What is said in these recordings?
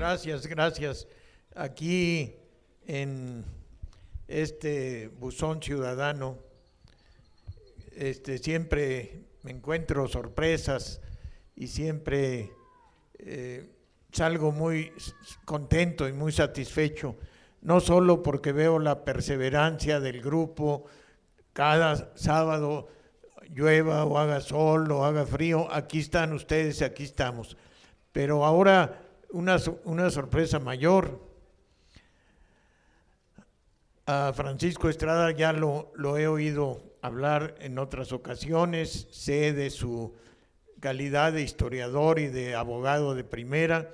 Gracias. Aquí en este buzón ciudadano, siempre me encuentro sorpresas y siempre salgo muy contento y muy satisfecho, no solo porque veo la perseverancia del grupo, cada sábado llueva o haga sol o haga frío, aquí están ustedes, aquí estamos. Pero ahora una sorpresa mayor. A Francisco Estrada ya lo he oído hablar en otras ocasiones, sé de su calidad de historiador y de abogado de primera,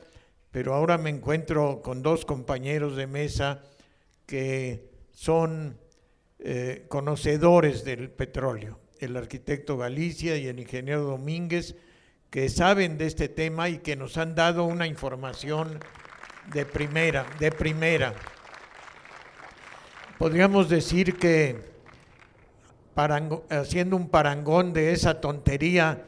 pero ahora me encuentro con dos compañeros de mesa que son conocedores del petróleo, el arquitecto Galicia y el ingeniero Domínguez, que saben de este tema y que nos han dado una información de primera. Podríamos decir que, haciendo un parangón de esa tontería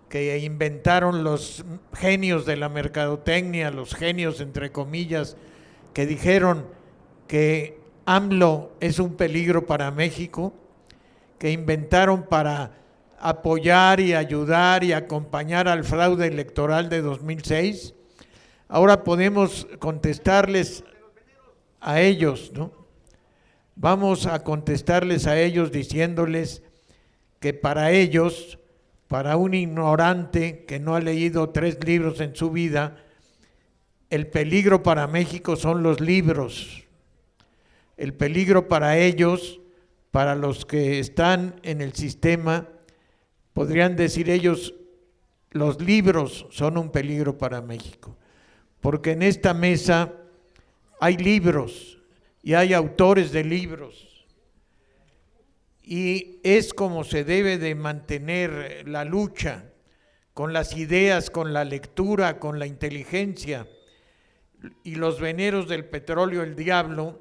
que inventaron los genios de la mercadotecnia, los genios entre comillas, que dijeron que AMLO es un peligro para México, que inventaron para apoyar y ayudar y acompañar al fraude electoral de 2006. Ahora podemos contestarles a ellos, ¿no? Vamos a contestarles a ellos diciéndoles que para ellos, para un ignorante que no ha leído 3 libros en su vida, el peligro para México son los libros. El peligro para ellos, para los que están en el sistema, podrían decir ellos, los libros son un peligro para México, porque en esta mesa hay libros y hay autores de libros, y es como se debe de mantener la lucha, con las ideas, con la lectura, con la inteligencia. Y Los veneros del petróleo, el diablo,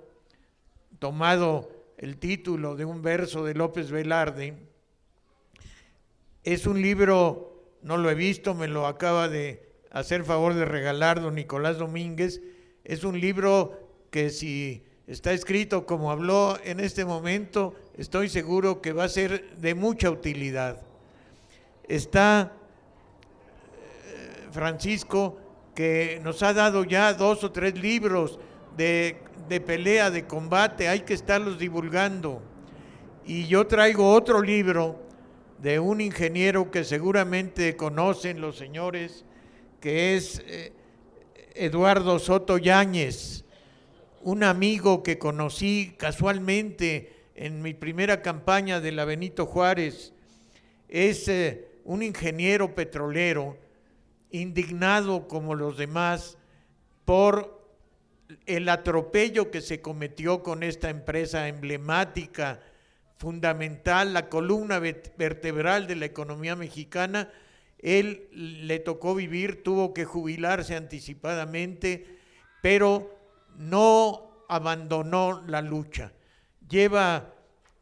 tomado el título de un verso de López Velarde, es un libro, no lo he visto, me lo acaba de hacer favor de regalar don Nicolás Domínguez. Es un libro que, si está escrito como habló en este momento, estoy seguro que va a ser de mucha utilidad. Está Francisco, que nos ha dado ya 2 o 3 libros de pelea, de combate, hay que estarlos divulgando. Y yo traigo otro libro de un ingeniero que seguramente conocen los señores, que es Eduardo Soto Yáñez, un amigo que conocí casualmente en mi primera campaña de la Benito Juárez. Es un ingeniero petrolero, indignado como los demás por el atropello que se cometió con esta empresa emblemática, fundamental, la columna vertebral de la economía mexicana. Él le tocó vivir, tuvo que jubilarse anticipadamente, pero no abandonó la lucha. Lleva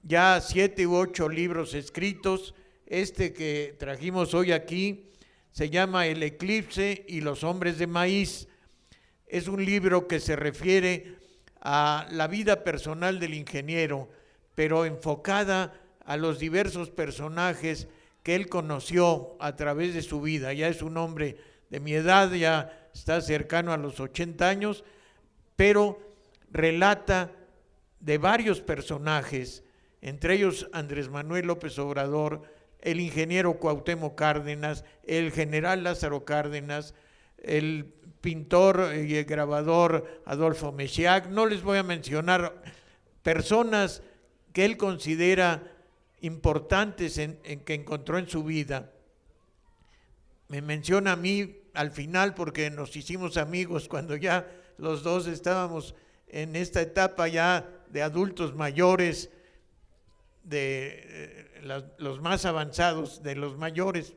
ya 7 u 8 libros escritos. Este que trajimos hoy aquí se llama El eclipse y los hombres de maíz. Es un libro que se refiere a la vida personal del ingeniero, pero enfocada a los diversos personajes que él conoció a través de su vida. Ya es un hombre de mi edad, ya está cercano a los 80 años, pero relata de varios personajes, entre ellos Andrés Manuel López Obrador, el ingeniero Cuauhtémoc Cárdenas, el general Lázaro Cárdenas, el pintor y el grabador Adolfo Mesíac. No les voy a mencionar personas que él considera importantes en que encontró en su vida. Me menciona a mí al final porque nos hicimos amigos cuando ya los dos estábamos en esta etapa ya de adultos mayores, de los más avanzados, de los mayores.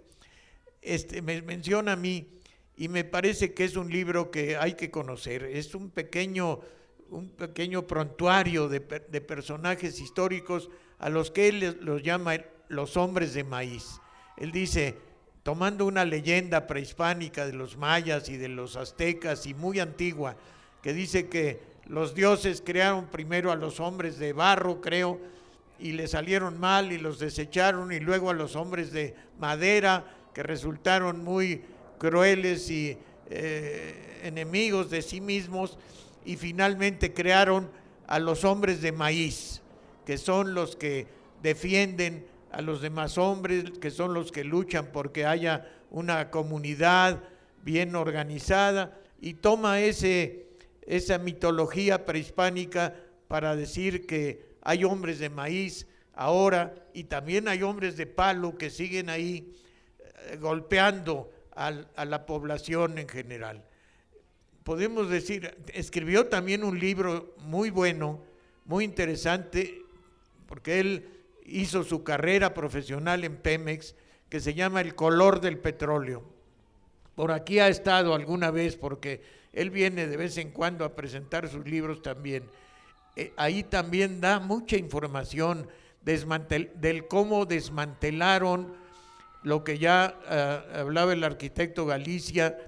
Me menciona a mí y me parece que es un libro que hay que conocer. Es un pequeño prontuario de personajes históricos a los que él los llama los hombres de maíz. Él dice tomando una leyenda prehispánica de los mayas y de los aztecas y muy antigua, que dice que los dioses crearon primero a los hombres de barro, creo, y le salieron mal y los desecharon, y luego a los hombres de madera, que resultaron muy crueles y enemigos de sí mismos, y finalmente crearon a los hombres de maíz, que son los que defienden a los demás hombres, que son los que luchan porque haya una comunidad bien organizada, y toma esa mitología prehispánica para decir que hay hombres de maíz ahora, y también hay hombres de palo que siguen ahí golpeando a la población en general. Podemos decir, escribió también un libro muy bueno, muy interesante, porque él hizo su carrera profesional en Pemex, que se llama El color del petróleo. Por aquí ha estado alguna vez, porque él viene de vez en cuando a presentar sus libros también. Ahí también da mucha información del cómo desmantelaron lo que ya hablaba el arquitecto Galicia,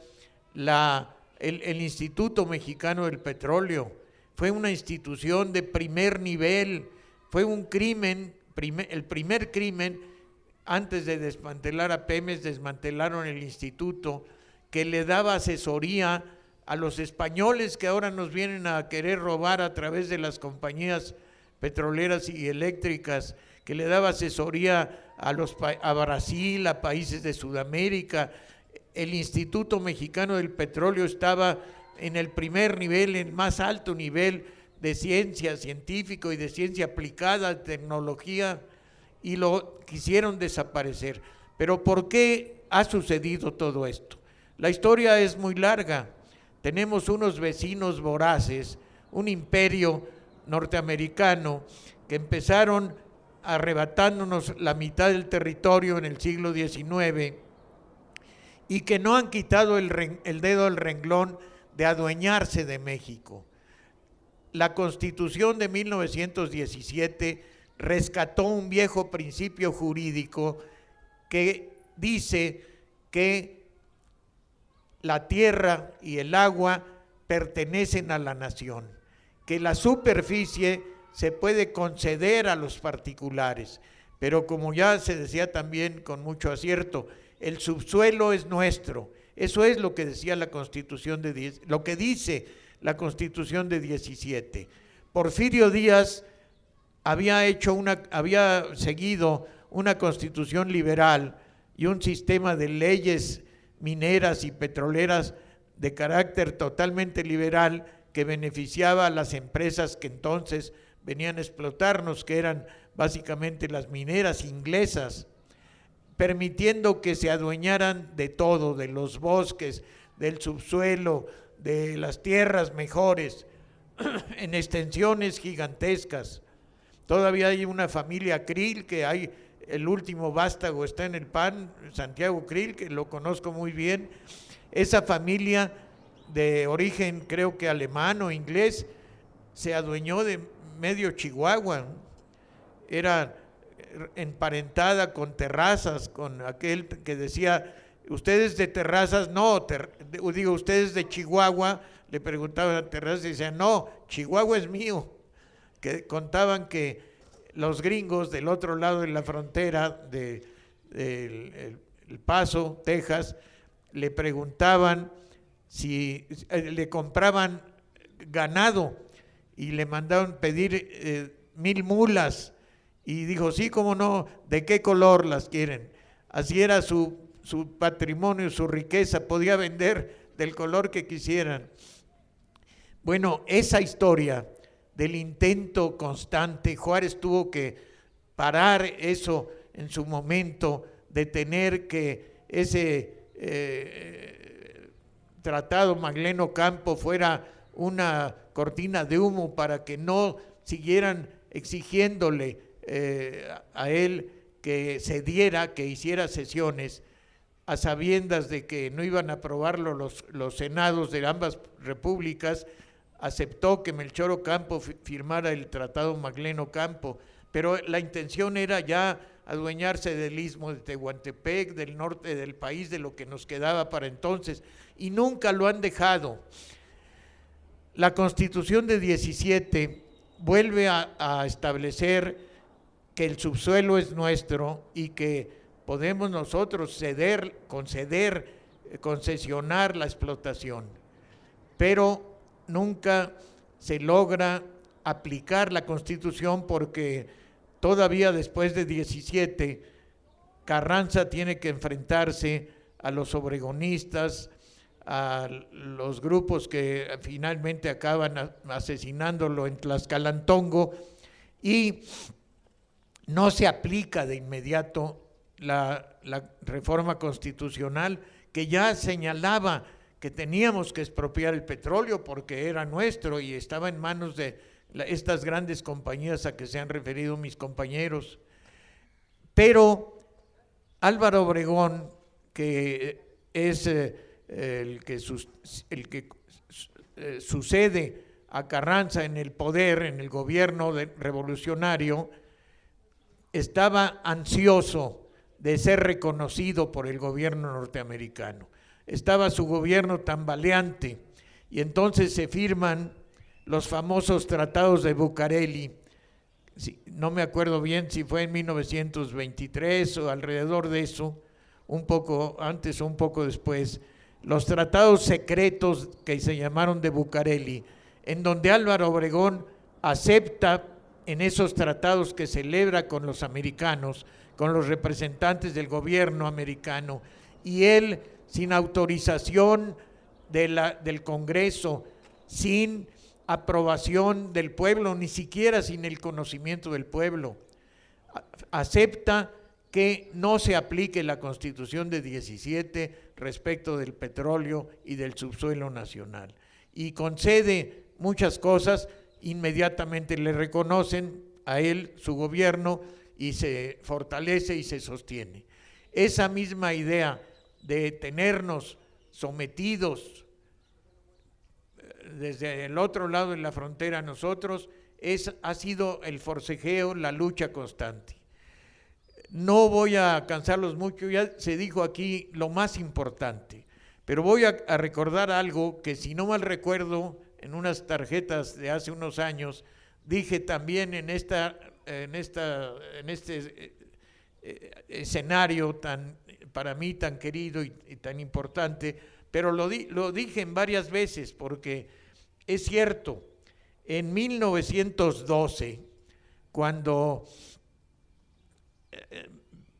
el Instituto Mexicano del Petróleo. Fue una institución de primer nivel, fue un crimen, el primer crimen. Antes de desmantelar a Pemex, desmantelaron el instituto que le daba asesoría a los españoles que ahora nos vienen a querer robar a través de las compañías petroleras y eléctricas, que le daba asesoría a Brasil, a países de Sudamérica. El Instituto Mexicano del Petróleo estaba en el primer nivel, en el más alto nivel de ciencia científico y de ciencia aplicada, de tecnología, y lo quisieron desaparecer. Pero ¿por qué ha sucedido todo esto? La historia es muy larga. Tenemos unos vecinos voraces, un imperio norteamericano que empezaron arrebatándonos la mitad del territorio en el siglo XIX y que no han quitado el dedo del renglón de adueñarse de México. La Constitución de 1917 rescató un viejo principio jurídico que dice que la tierra y el agua pertenecen a la nación, que la superficie se puede conceder a los particulares, pero como ya se decía también con mucho acierto, el subsuelo es nuestro. Eso es lo que decía la Constitución lo que dice la Constitución de 17. Porfirio Díaz había seguido una constitución liberal y un sistema de leyes mineras y petroleras de carácter totalmente liberal que beneficiaba a las empresas que entonces venían a explotarnos, que eran básicamente las mineras inglesas, permitiendo que se adueñaran de todo, de los bosques, del subsuelo, de las tierras mejores, en extensiones gigantescas. Todavía hay una familia Krill, que hay, el último vástago está en el PAN, Santiago Krill, que lo conozco muy bien. Esa familia de origen creo que alemán o inglés se adueñó de medio Chihuahua, era emparentada con Terrazas, con aquel que decía, ustedes de Terrazas, no, digo, ustedes de Chihuahua, le preguntaban a Terrazas y decían, no, Chihuahua es mío. Que contaban que los gringos del otro lado de la frontera de El Paso, Texas, le preguntaban si le compraban ganado y le mandaban pedir 1000 mulas, y dijo, sí, cómo no, ¿de qué color las quieren? Así era su patrimonio, su riqueza, podía vender del color que quisieran. Bueno, esa historia del intento constante, Juárez tuvo que parar eso en su momento, de tener que ese tratado Magleno-Campo fuera una cortina de humo para que no siguieran exigiéndole a él que cediera, que hiciera sesiones, a sabiendas de que no iban a aprobarlo los senados de ambas repúblicas. Aceptó que Melchor Ocampo firmara el tratado Magleno-Campo, pero la intención era ya adueñarse del istmo de Tehuantepec, del norte del país, de lo que nos quedaba para entonces, y nunca lo han dejado. La Constitución de 17 vuelve a establecer que el subsuelo es nuestro y que podemos nosotros concesionar la explotación, pero nunca se logra aplicar la Constitución porque todavía después de 17 Carranza tiene que enfrentarse a los obregonistas, a los grupos que finalmente acaban asesinándolo en Tlaxcalantongo, y no se aplica de inmediato la reforma constitucional que ya señalaba que teníamos que expropiar el petróleo porque era nuestro y estaba en manos de estas grandes compañías a que se han referido mis compañeros. Pero Álvaro Obregón, que es el que sucede a Carranza en el poder, en el gobierno revolucionario, estaba ansioso de ser reconocido por el gobierno norteamericano. Estaba su gobierno tambaleante y entonces se firman los famosos tratados de Bucareli. No me acuerdo bien si fue en 1923 o alrededor de eso, un poco antes o un poco después, los tratados secretos que se llamaron de Bucareli, en donde Álvaro Obregón acepta en esos tratados que celebra con los americanos, con los representantes del gobierno americano, y él, sin autorización del Congreso, sin aprobación del pueblo, ni siquiera sin el conocimiento del pueblo, acepta que no se aplique la Constitución de 17 respecto del petróleo y del subsuelo nacional, y concede muchas cosas. Inmediatamente le reconocen a él su gobierno y se fortalece y se sostiene. Esa misma idea de tenernos sometidos desde el otro lado de la frontera nosotros ha sido el forcejeo, la lucha constante. No voy a cansarlos mucho, ya se dijo aquí lo más importante, pero voy a recordar algo que, si no mal recuerdo, en unas tarjetas de hace unos años dije también en este escenario para mí tan querido y tan importante, pero lo dije en varias veces porque es cierto. En 1912, cuando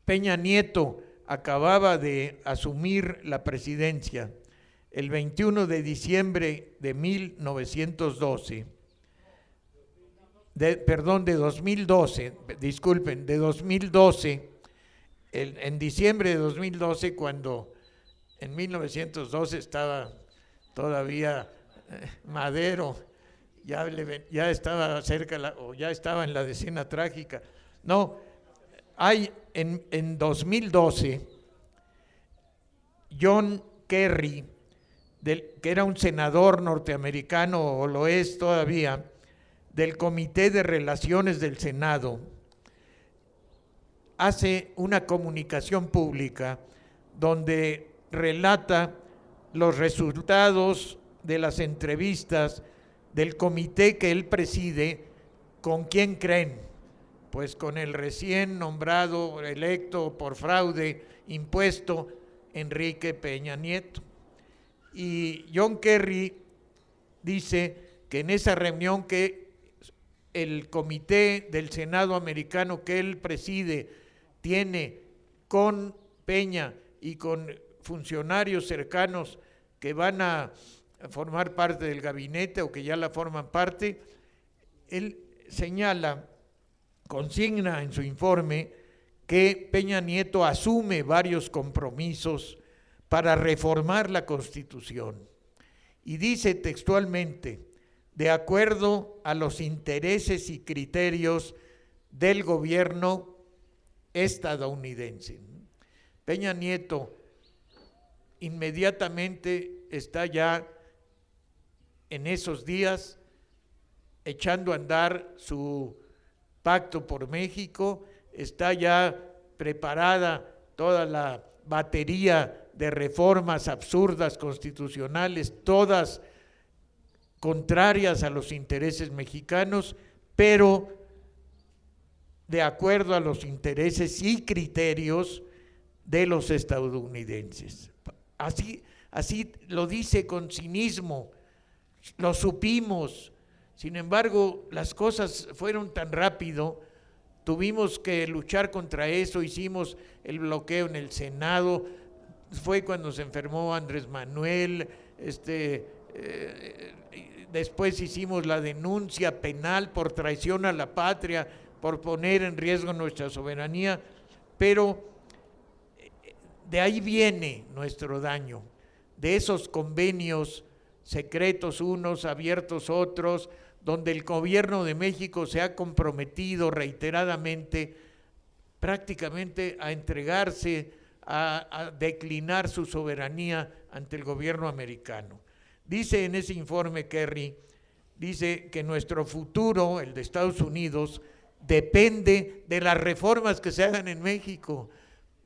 Peña Nieto acababa de asumir la presidencia, el 21 de diciembre de 1912, de 2012, disculpen, de 2012, en diciembre de 2012, cuando en 1912 estaba todavía Madero, ya estaba cerca, o ya estaba en la decena trágica. No, hay en 2012, John Kerry, que era un senador norteamericano, o lo es todavía, del Comité de Relaciones del Senado, hace una comunicación pública donde relata los resultados de las entrevistas del comité que él preside. ¿Con quién creen? Pues con el recién nombrado, electo por fraude, impuesto, Enrique Peña Nieto. Y John Kerry dice que en esa reunión que el comité del Senado americano que él preside tiene con Peña y con funcionarios cercanos que van a formar parte del gabinete o que ya la forman parte, él señala, consigna en su informe que Peña Nieto asume varios compromisos para reformar la Constitución, y dice textualmente: de acuerdo a los intereses y criterios del gobierno estadounidense. Peña Nieto inmediatamente está ya en esos días echando a andar su pacto por México, está ya preparada toda la batería de reformas absurdas constitucionales, todas contrarias a los intereses mexicanos, pero de acuerdo a los intereses y criterios de los estadounidenses. Así lo dice con cinismo, lo supimos. Sin embargo, las cosas fueron tan rápido, tuvimos que luchar contra eso, hicimos el bloqueo en el Senado, fue cuando se enfermó Andrés Manuel, después hicimos la denuncia penal por traición a la patria, por poner en riesgo nuestra soberanía, pero de ahí viene nuestro daño, de esos convenios secretos unos, abiertos otros, donde el gobierno de México se ha comprometido reiteradamente prácticamente a entregarse, a declinar su soberanía ante el gobierno americano. Dice en ese informe Kerry, dice que nuestro futuro, el de Estados Unidos, depende de las reformas que se hagan en México,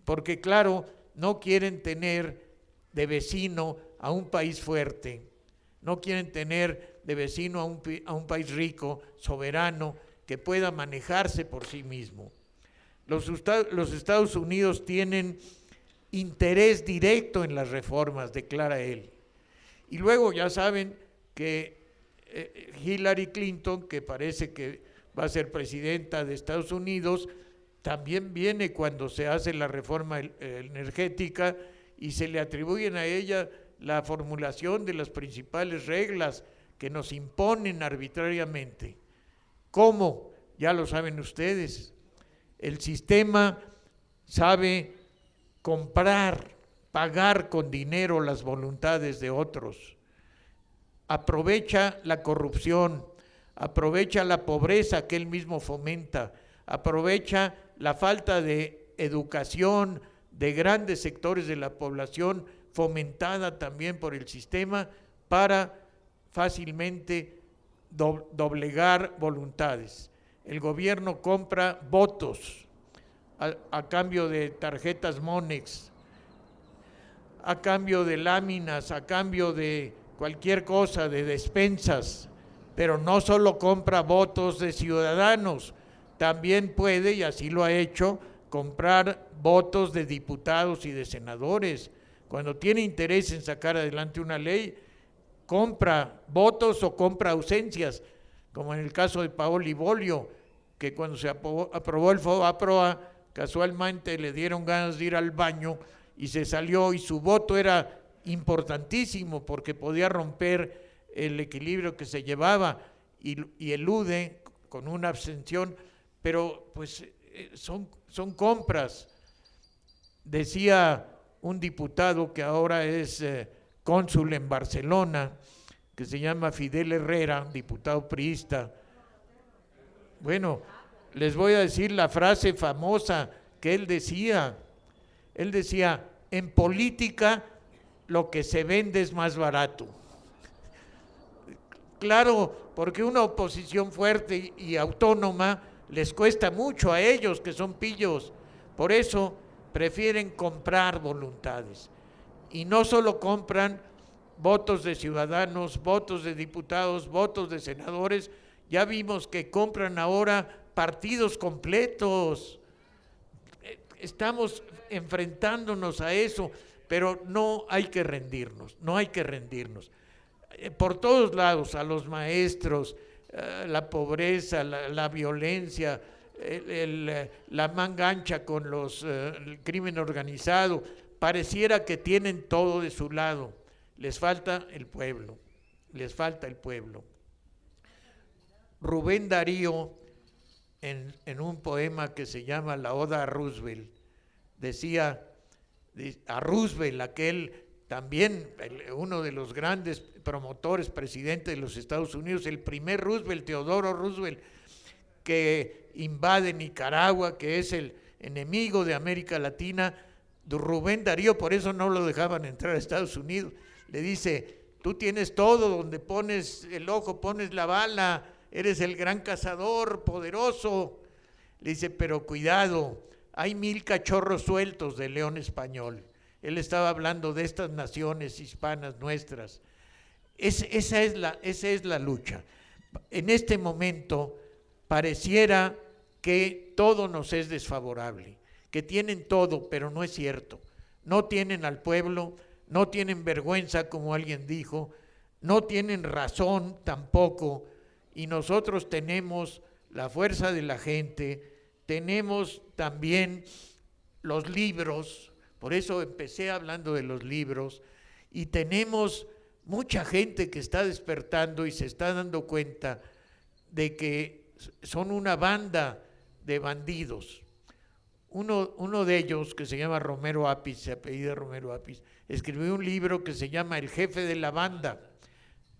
porque claro, no quieren tener de vecino a un país fuerte, no quieren tener de vecino a un país rico, soberano, que pueda manejarse por sí mismo. Los Estados Unidos tienen interés directo en las reformas, declara él. Y luego ya saben que Hillary Clinton, que parece que va a ser presidenta de Estados Unidos, también viene cuando se hace la reforma energética y se le atribuyen a ella la formulación de las principales reglas que nos imponen arbitrariamente. ¿Cómo? Ya lo saben ustedes. El sistema sabe comprar, pagar con dinero las voluntades de otros. Aprovecha la corrupción, aprovecha la pobreza que él mismo fomenta, aprovecha la falta de educación de grandes sectores de la población fomentada también por el sistema para fácilmente doblegar voluntades. El gobierno compra votos a cambio de tarjetas Monex, a cambio de láminas, a cambio de cualquier cosa, de despensas, pero no solo compra votos de ciudadanos, también puede, y así lo ha hecho, comprar votos de diputados y de senadores. Cuando tiene interés en sacar adelante una ley, compra votos o compra ausencias, como en el caso de Paoli Bolio, que cuando se aprobó el FOBAPROA, casualmente le dieron ganas de ir al baño y se salió, y su voto era importantísimo porque podía romper el equilibrio que se llevaba y elude con una abstención, pero pues son compras. Decía un diputado que ahora es cónsul en Barcelona, que se llama Fidel Herrera, diputado priista. Bueno, les voy a decir la frase famosa que él decía. Él decía, en política lo que se vende es más barato. Claro, porque una oposición fuerte y autónoma les cuesta mucho a ellos, que son pillos. Por eso prefieren comprar voluntades. Y no solo compran votos de ciudadanos, votos de diputados, votos de senadores, ya vimos que compran ahora partidos completos. Estamos enfrentándonos a eso, pero no hay que rendirnos, no hay que rendirnos. Por todos lados, a los maestros, la pobreza, la violencia, la manga ancha con el crimen organizado, pareciera que tienen todo de su lado. Les falta el pueblo, les falta el pueblo. Rubén Darío, en un poema que se llama La Oda a Roosevelt, decía a Roosevelt, aquel también uno de los grandes promotores, presidente de los Estados Unidos, el primer Roosevelt, Teodoro Roosevelt, que invade Nicaragua, que es el enemigo de América Latina. Rubén Darío, por eso no lo dejaban entrar a Estados Unidos, le dice, tú tienes todo, donde pones el ojo, pones la bala, eres el gran cazador poderoso. Le dice, pero cuidado, hay 1000 cachorros sueltos de león español. Él estaba hablando de estas naciones hispanas nuestras. Esa es la lucha. En este momento pareciera que todo nos es desfavorable, que tienen todo, pero no es cierto. No tienen al pueblo, no tienen vergüenza, como alguien dijo, no tienen razón tampoco, y nosotros tenemos la fuerza de la gente, tenemos también los libros, por eso empecé hablando de los libros, y tenemos mucha gente que está despertando y se está dando cuenta de que son una banda de bandidos. Uno de ellos, que se llama Romero Apis, se apellida Romero Apis, escribió un libro que se llama El jefe de la banda,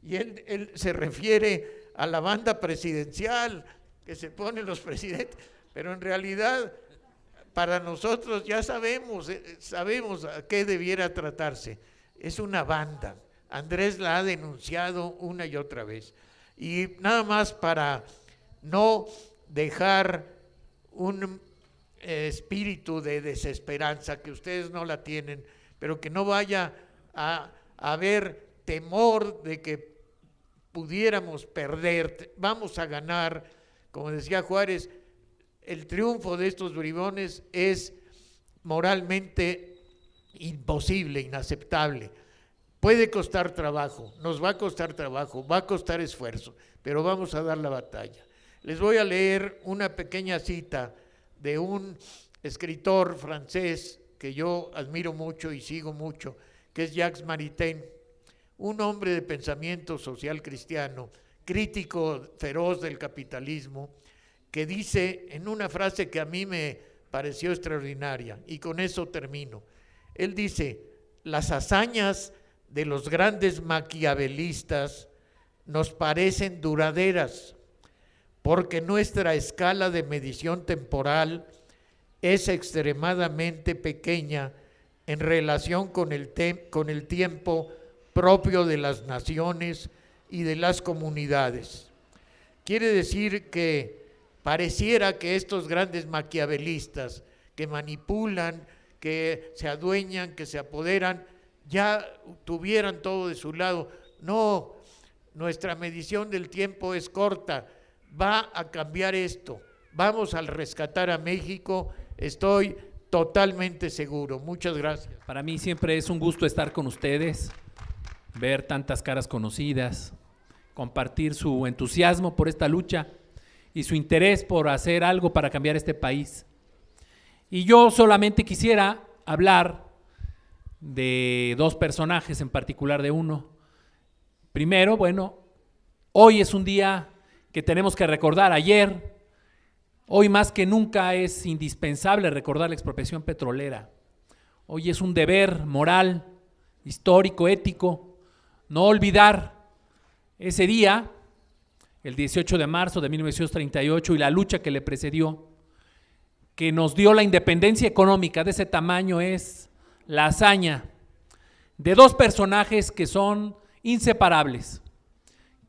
y él se refiere a la banda presidencial que se ponen los presidentes, pero en realidad para nosotros ya sabemos a qué debiera tratarse. Es una banda. Andrés la ha denunciado una y otra vez. Y nada más para no dejar un espíritu de desesperanza, que ustedes no la tienen, pero que no vaya a haber temor de que pudiéramos perder. Vamos a ganar, como decía Juárez, el triunfo de estos bribones es moralmente imposible, inaceptable. Puede costar trabajo, nos va a costar trabajo, va a costar esfuerzo, pero vamos a dar la batalla. Les voy a leer una pequeña cita de un escritor francés que yo admiro mucho y sigo mucho, que es Jacques Maritain, un hombre de pensamiento social cristiano, crítico feroz del capitalismo, que dice en una frase que a mí me pareció extraordinaria, y con eso termino. Él dice: las hazañas de los grandes maquiavelistas nos parecen duraderas, porque nuestra escala de medición temporal es extremadamente pequeña en relación con el tiempo propio de las naciones y de las comunidades. Quiere decir que pareciera que estos grandes maquiavelistas que manipulan, que se adueñan, que se apoderan, ya tuvieran todo de su lado. No, nuestra medición del tiempo es corta, va a cambiar esto, vamos a rescatar a México, estoy totalmente seguro. Muchas gracias. Para mí siempre es un gusto estar con ustedes, ver tantas caras conocidas, compartir su entusiasmo por esta lucha y su interés por hacer algo para cambiar este país. Y yo solamente quisiera hablar de dos personajes, en particular de uno. Primero, bueno, hoy es un día que tenemos que recordar. Ayer, hoy más que nunca es indispensable recordar la expropiación petrolera. Hoy es un deber moral, histórico, ético, no olvidar ese día, el 18 de marzo de 1938, y la lucha que le precedió, que nos dio la independencia económica. De ese tamaño es la hazaña de dos personajes que son inseparables,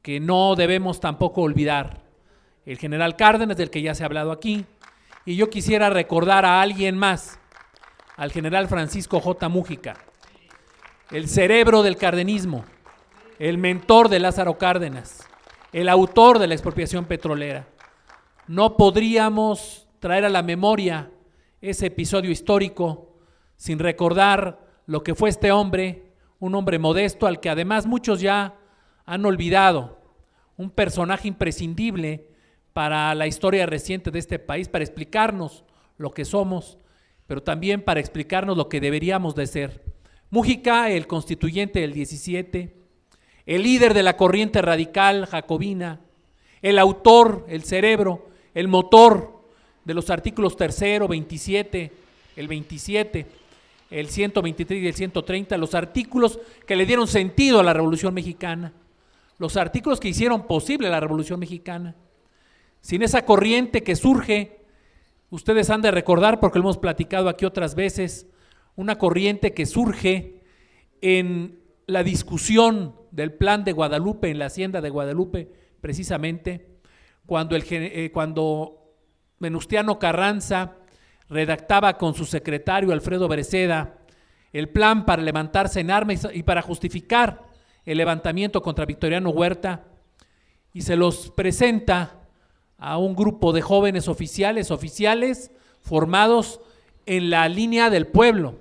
que no debemos tampoco olvidar: el general Cárdenas, del que ya se ha hablado aquí, y yo quisiera recordar a alguien más, al general Francisco J. Múgica, el cerebro del cardenismo, el mentor de Lázaro Cárdenas, el autor de la expropiación petrolera. No podríamos traer a la memoria ese episodio histórico sin recordar lo que fue este hombre, un hombre modesto al que además muchos ya han olvidado, un personaje imprescindible para la historia reciente de este país, para explicarnos lo que somos, pero también para explicarnos lo que deberíamos de ser. Múgica, el constituyente del 17, el líder de la corriente radical jacobina, el autor, el cerebro, el motor de los artículos 3, 27, el 27, el 123 y el 130, los artículos que le dieron sentido a la Revolución Mexicana, los artículos que hicieron posible la Revolución Mexicana. Sin esa corriente que surge, ustedes han de recordar, porque lo hemos platicado aquí otras veces, una corriente que surge en la discusión del plan de Guadalupe, en la hacienda de Guadalupe, precisamente, cuando Venustiano Carranza redactaba con su secretario Alfredo Breceda el plan para levantarse en armas y para justificar el levantamiento contra Victoriano Huerta, y se los presenta a un grupo de jóvenes oficiales formados en la línea del pueblo,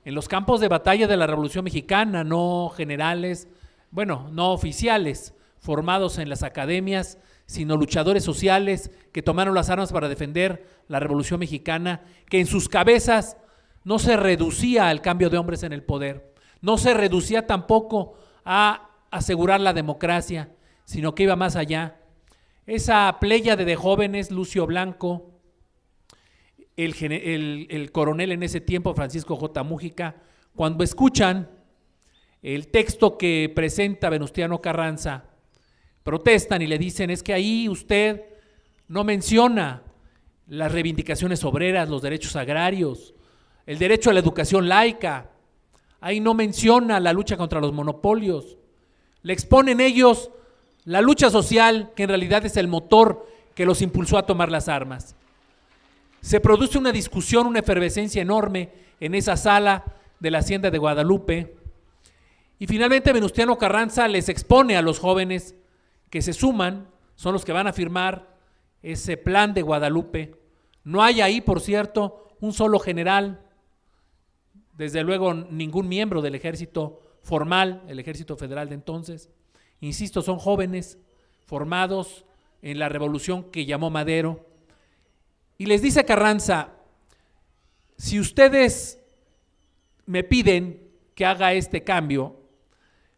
en los campos de batalla de la Revolución Mexicana, no generales, no oficiales, formados en las academias, sino luchadores sociales que tomaron las armas para defender la Revolución Mexicana, que en sus cabezas no se reducía al cambio de hombres en el poder, no se reducía tampoco a asegurar la democracia, sino que iba más allá. Esa pléyade de jóvenes, Lucio Blanco, el coronel en ese tiempo, Francisco J. Múgica, cuando escuchan el texto que presenta Venustiano Carranza, protestan y le dicen: es que ahí usted no menciona las reivindicaciones obreras, los derechos agrarios, el derecho a la educación laica, ahí no menciona la lucha contra los monopolios. Le exponen ellos la lucha social, que en realidad es el motor que los impulsó a tomar las armas. Se produce una discusión, una efervescencia enorme en esa sala de la Hacienda de Guadalupe, y finalmente Venustiano Carranza les expone a los jóvenes que se suman, son los que van a firmar ese plan de Guadalupe. No hay ahí, por cierto, un solo general, desde luego ningún miembro del ejército formal, el ejército federal de entonces. Insisto, son jóvenes formados en la revolución que llamó Madero. Y les dice Carranza: si ustedes me piden que haga este cambio,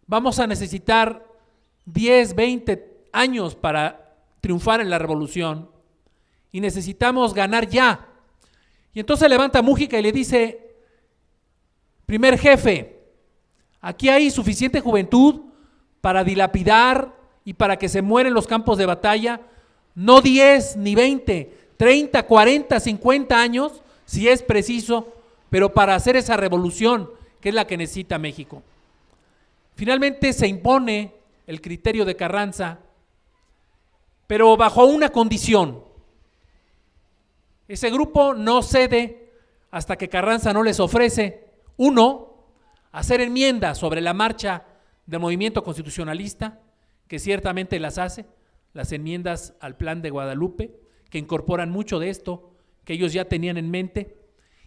vamos a necesitar 10, 20 años para triunfar en la revolución y necesitamos ganar ya. Y entonces levanta Múgica y le dice: primer jefe, aquí hay suficiente juventud para dilapidar y para que se muera en los campos de batalla, no 10 ni 20, 30, 40, 50 años, si es preciso, pero para hacer esa revolución que es la que necesita México. Finalmente se impone el criterio de Carranza, pero bajo una condición: ese grupo no cede hasta que Carranza no les ofrece, uno, hacer enmiendas sobre la marcha del movimiento constitucionalista, que ciertamente las hace, las enmiendas al plan de Guadalupe, que incorporan mucho de esto que ellos ya tenían en mente,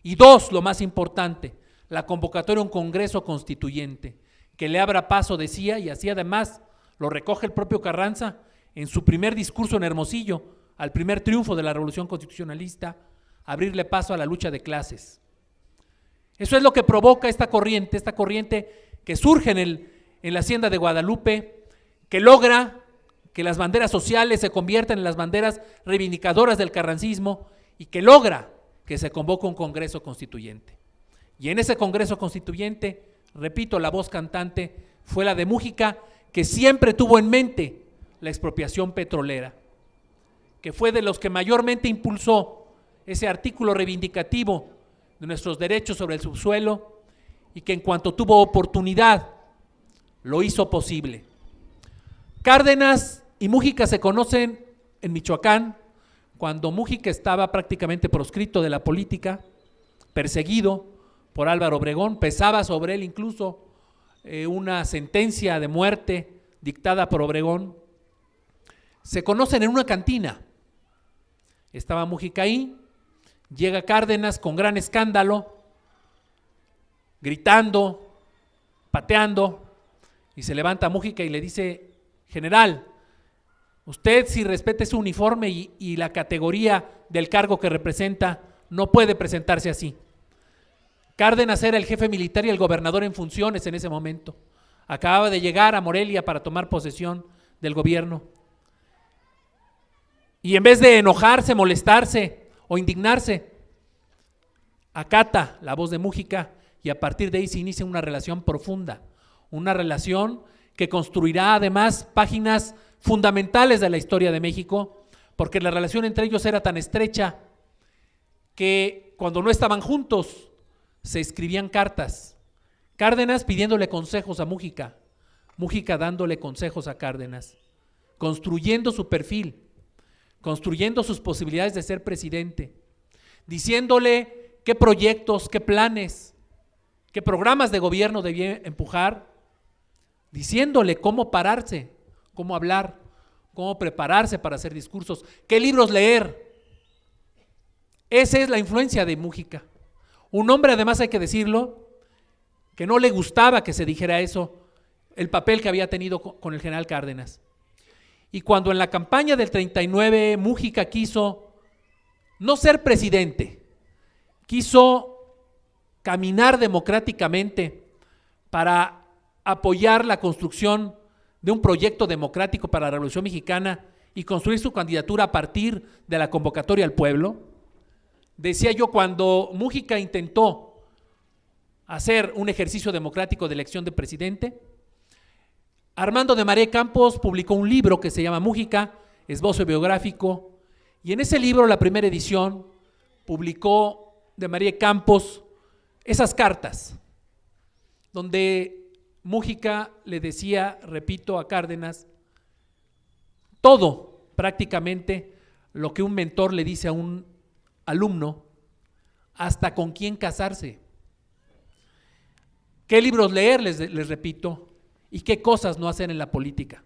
y dos, lo más importante, la convocatoria a un Congreso Constituyente, que le abra paso, decía, y así además lo recoge el propio Carranza en su primer discurso en Hermosillo, al primer triunfo de la Revolución Constitucionalista, abrirle paso a la lucha de clases. Eso es lo que provoca esta corriente que surge en la Hacienda de Guadalupe, que logra que las banderas sociales se conviertan en las banderas reivindicadoras del carrancismo y que logra que se convoque un Congreso Constituyente. Y en ese Congreso Constituyente, repito, la voz cantante fue la de Múgica, que siempre tuvo en mente la expropiación petrolera, que fue de los que mayormente impulsó ese artículo reivindicativo de nuestros derechos sobre el subsuelo, y que en cuanto tuvo oportunidad lo hizo posible. Cárdenas y Múgica se conocen en Michoacán, cuando Múgica estaba prácticamente proscrito de la política, perseguido por Álvaro Obregón, pesaba sobre él incluso una sentencia de muerte dictada por Obregón. Se conocen en una cantina, estaba Múgica ahí, llega Cárdenas con gran escándalo, gritando, pateando, y se levanta Múgica y le dice: general, usted, si respete su uniforme y la categoría del cargo que representa, no puede presentarse así. Cárdenas era el jefe militar y el gobernador en funciones en ese momento. Acababa de llegar a Morelia para tomar posesión del gobierno. Y en vez de enojarse, molestarse o indignarse, acata la voz de Múgica, y a partir de ahí se inicia una relación profunda, una relación que construirá además páginas fundamentales de la historia de México, porque la relación entre ellos era tan estrecha que cuando no estaban juntos se escribían cartas. Cárdenas pidiéndole consejos a Múgica, Múgica dándole consejos a Cárdenas, construyendo su perfil, construyendo sus posibilidades de ser presidente, diciéndole qué proyectos, qué planes, qué programas de gobierno debía empujar, diciéndole cómo pararse, cómo hablar, cómo prepararse para hacer discursos, qué libros leer. Esa es la influencia de Múgica. Un hombre, además hay que decirlo, que no le gustaba que se dijera eso, el papel que había tenido con el general Cárdenas. Y cuando en la campaña del 39 Múgica quiso no ser presidente, quiso caminar democráticamente para apoyar la construcción de un proyecto democrático para la Revolución Mexicana y construir su candidatura a partir de la convocatoria al pueblo, decía yo, cuando Múgica intentó hacer un ejercicio democrático de elección de presidente, Armando de María Campos publicó un libro que se llama Múgica, esbozo biográfico, y en ese libro, la primera edición, publicó de María Campos esas cartas, donde Múgica le decía, repito, a Cárdenas, todo prácticamente lo que un mentor le dice a un alumno, hasta con quién casarse, qué libros leer, les repito, y qué cosas no hacer en la política.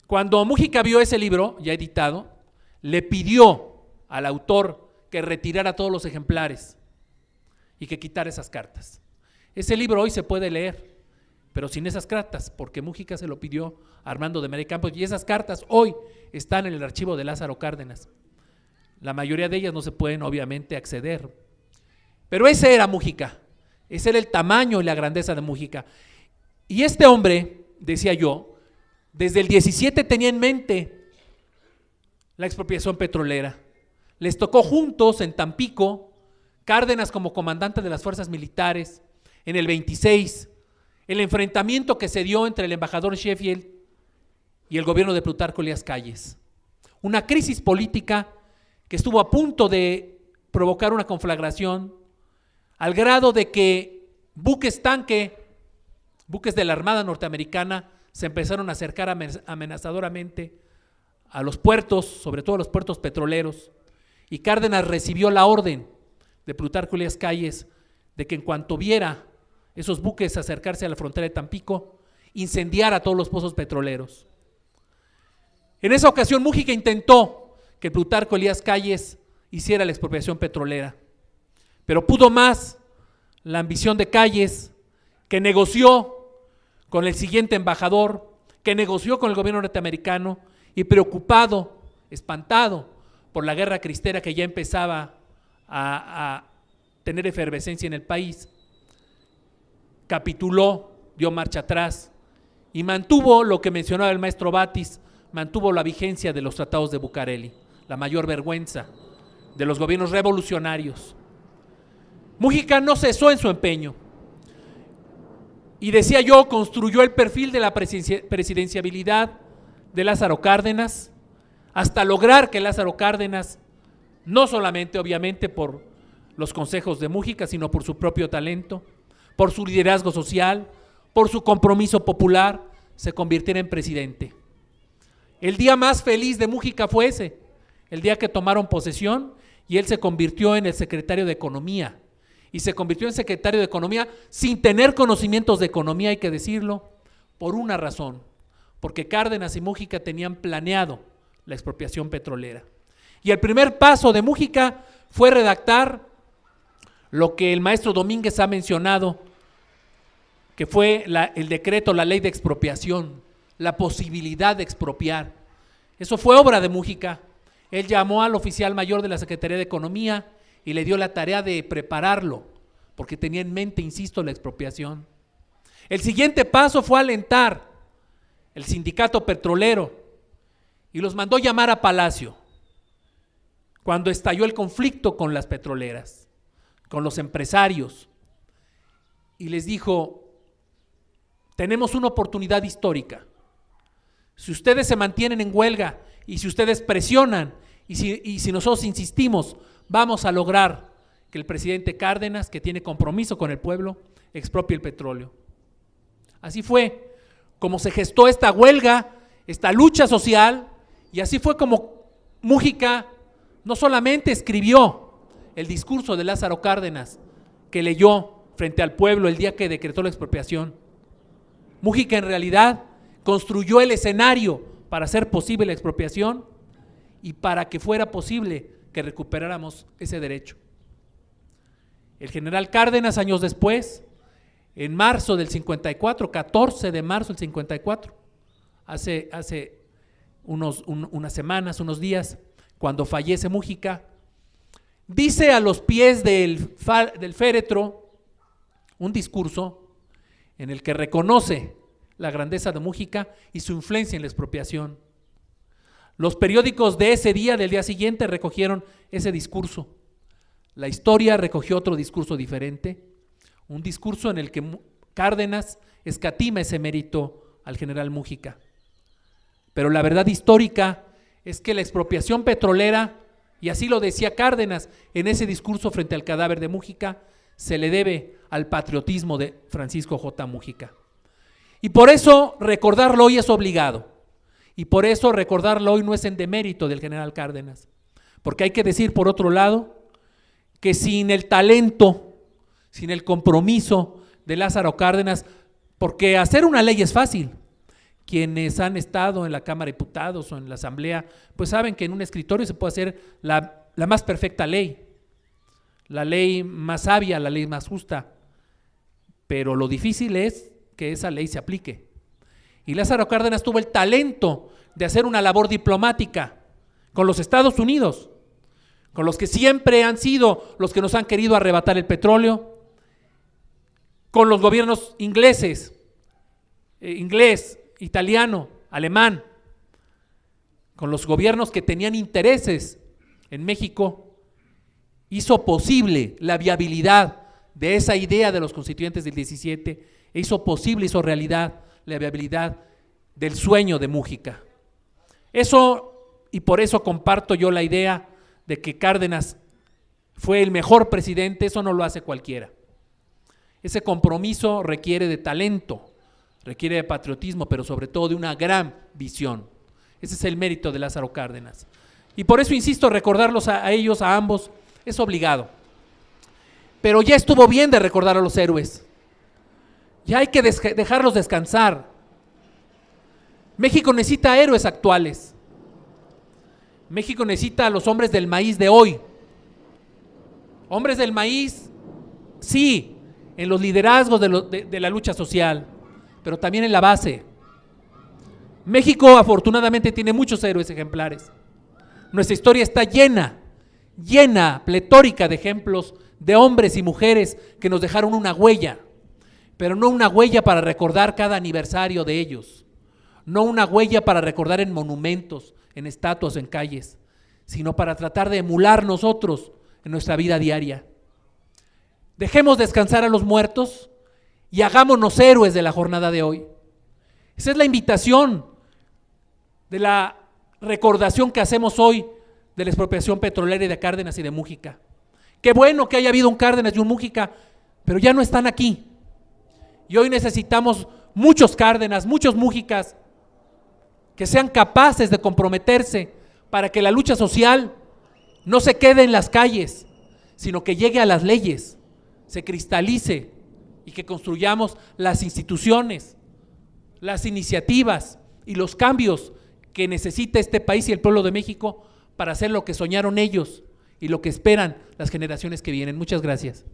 Cuando Múgica vio ese libro, ya editado, le pidió al autor que retirara todos los ejemplares y que quitara esas cartas. Ese libro hoy se puede leer, pero sin esas cartas, porque Múgica se lo pidió a Armando de María Campos, y esas cartas hoy están en el archivo de Lázaro Cárdenas. La mayoría de ellas no se pueden obviamente acceder, pero ese era Múgica, ese era el tamaño y la grandeza de Múgica. Y este hombre, decía yo, desde el 17 tenía en mente la expropiación petrolera. Les tocó juntos en Tampico, Cárdenas como comandante de las fuerzas militares, en el 26, el enfrentamiento que se dio entre el embajador Sheffield y el gobierno de Plutarco Elías Calles. Una crisis política que estuvo a punto de provocar una conflagración, al grado de que buques tanque, buques de la Armada norteamericana, se empezaron a acercar amenazadoramente a los puertos, sobre todo a los puertos petroleros, y Cárdenas recibió la orden de Plutarco Elías Calles de que en cuanto viera esos buques acercarse a la frontera de Tampico, incendiara todos los pozos petroleros. En esa ocasión Múgica intentó que Plutarco Elías Calles hiciera la expropiación petrolera, pero pudo más la ambición de Calles, que negoció con el siguiente embajador, que negoció con el gobierno norteamericano, y preocupado, espantado por la guerra cristera que ya empezaba a tener efervescencia en el país, capituló, dio marcha atrás y mantuvo lo que mencionaba el maestro Batis, mantuvo la vigencia de los tratados de Bucareli, la mayor vergüenza de los gobiernos revolucionarios. Múgica no cesó en su empeño y, decía yo, construyó el perfil de la presidenciabilidad de Lázaro Cárdenas, hasta lograr que Lázaro Cárdenas, no solamente obviamente por los consejos de Múgica, sino por su propio talento, por su liderazgo social, por su compromiso popular, se convirtiera en presidente. El día más feliz de Múgica fue ese, el día que tomaron posesión y él se convirtió en el secretario de Economía. Y se convirtió en secretario de Economía sin tener conocimientos de economía, hay que decirlo, por una razón, porque Cárdenas y Múgica tenían planeado la expropiación petrolera. Y el primer paso de Múgica fue redactar lo que el maestro Domínguez ha mencionado, que fue el decreto, la ley de expropiación, la posibilidad de expropiar. Eso fue obra de Múgica. Él llamó al oficial mayor de la Secretaría de Economía y le dio la tarea de prepararlo, porque tenía en mente, insisto, la expropiación. El siguiente paso fue alentar el sindicato petrolero y los mandó llamar a Palacio cuando estalló el conflicto con las petroleras, con los empresarios, y les dijo: tenemos una oportunidad histórica. Si ustedes se mantienen en huelga y si ustedes presionan y si nosotros insistimos, vamos a lograr que el presidente Cárdenas, que tiene compromiso con el pueblo, expropie el petróleo. Así fue como se gestó esta huelga, esta lucha social, y así fue como Múgica no solamente escribió el discurso de Lázaro Cárdenas que leyó frente al pueblo el día que decretó la expropiación. Mújica en realidad construyó el escenario para hacer posible la expropiación y para que fuera posible que recuperáramos ese derecho. El general Cárdenas, años después, en marzo del 54, 14 de marzo del 54, hace unas semanas, unos días, cuando fallece Mújica, dice a los pies del féretro un discurso en el que reconoce la grandeza de Mújica y su influencia en la expropiación. Los periódicos de ese día, del día siguiente, recogieron ese discurso. La historia recogió otro discurso diferente, un discurso en el que Cárdenas escatima ese mérito al general Mújica. Pero la verdad histórica es que la expropiación petrolera, y así lo decía Cárdenas en ese discurso frente al cadáver de Mújica, se le debe al patriotismo de Francisco J. Mújica. Y por eso recordarlo hoy es obligado. Y por eso recordarlo hoy no es en demérito del general Cárdenas. Porque hay que decir, por otro lado, que sin el talento, sin el compromiso de Lázaro Cárdenas, porque hacer una ley es fácil. Quienes han estado en la Cámara de Diputados o en la Asamblea, pues saben que en un escritorio se puede hacer la más perfecta ley, la ley más sabia, la ley más justa, pero lo difícil es que esa ley se aplique. Y Lázaro Cárdenas tuvo el talento de hacer una labor diplomática con los Estados Unidos, con los que siempre han sido los que nos han querido arrebatar el petróleo, con los gobiernos ingleses, inglés, italiano, alemán, con los gobiernos que tenían intereses en México, hizo posible la viabilidad de esa idea de los constituyentes del 17, e hizo posible, hizo realidad la viabilidad del sueño de Mújica. Eso, y por eso comparto yo la idea de que Cárdenas fue el mejor presidente, eso no lo hace cualquiera. Ese compromiso requiere de talento, requiere de patriotismo, pero sobre todo de una gran visión. Ese es el mérito de Lázaro Cárdenas. Y por eso insisto, recordarlos a ellos, a ambos, es obligado. Pero ya estuvo bien de recordar a los héroes. Ya hay que dejarlos descansar. México necesita héroes actuales. México necesita a los hombres del maíz de hoy. Hombres del maíz, sí, en los liderazgos de la lucha social, pero también en la base. México afortunadamente tiene muchos héroes ejemplares. Nuestra historia está llena, pletórica de ejemplos de hombres y mujeres que nos dejaron una huella, pero no una huella para recordar cada aniversario de ellos, no una huella para recordar en monumentos, en estatuas, en calles, sino para tratar de emular nosotros en nuestra vida diaria. Dejemos descansar a los muertos y hagámonos héroes de la jornada de hoy. Esa es la invitación de la recordación que hacemos hoy de la expropiación petrolera y de Cárdenas y de Mújica. Qué bueno que haya habido un Cárdenas y un Mújica, pero ya no están aquí. Y hoy necesitamos muchos Cárdenas, muchos Mújicas, que sean capaces de comprometerse para que la lucha social no se quede en las calles, sino que llegue a las leyes, se cristalice y que construyamos las instituciones, las iniciativas y los cambios que necesita este país y el pueblo de México para hacer lo que soñaron ellos y lo que esperan las generaciones que vienen. Muchas gracias.